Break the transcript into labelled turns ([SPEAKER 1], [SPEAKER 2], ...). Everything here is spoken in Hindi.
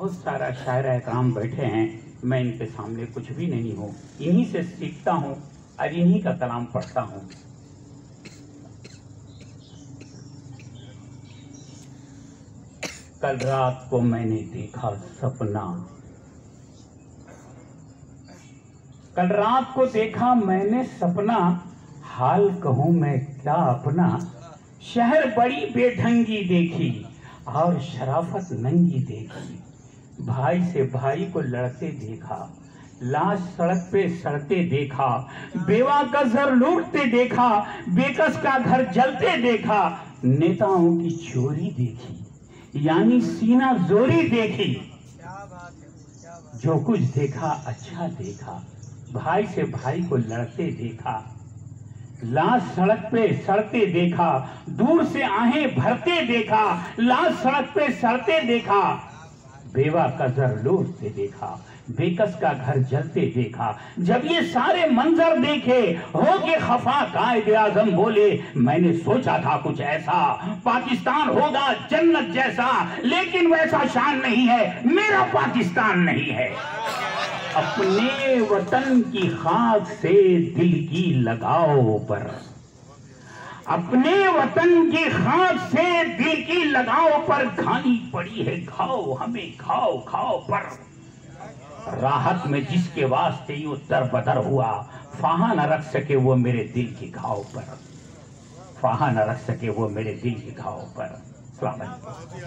[SPEAKER 1] बहुत सारा शायरा इकराम बैठे हैं, मैं इनके सामने कुछ भी नहीं हूँ। इन्हीं से सीखता हूँ और इन्हीं का कलाम पढ़ता हूँ। कल रात को मैंने देखा सपना, कल रात को देखा मैंने सपना, हाल कहूँ मैं क्या अपना। शहर बड़ी बेढंगी देखी और शराफत नंगी देखी। भाई से भाई को लड़ते देखा, लाश सड़क पे सड़ते देखा। बेवा का सर लूटते देखा, बेकस का घर जलते देखा। नेताओं की चोरी देखी, यानी सीना जोरी देखी। जो कुछ देखा अच्छा देखा, भाई से भाई को लड़ते देखा। लाश सड़क पे सड़ते देखा, दूर से आहें भरते देखा। लाश सड़क पे सड़ते देखा, बेवा का जर लूटते देखा, बेकस का घर जलते देखा। जब ये सारे मंजर देखे हो के खफा कायदे आजम बोले, मैंने सोचा था कुछ ऐसा, पाकिस्तान होगा जन्नत जैसा। लेकिन वैसा शान नहीं है, मेरा पाकिस्तान नहीं है। अपने वतन की खाक से दिल की लगाव पर, अपने वतन की खाक से दिल की लगाव पर घानी पड़ी है घाव हमें घाव घाव पर। राहत में जिसके वास्ते यूं दरबदर हुआ, फाहा न रख सके वो मेरे दिल के घाव पर, फाहा न रख सके वो मेरे दिल के घाव पर। सलाम अलैकुम।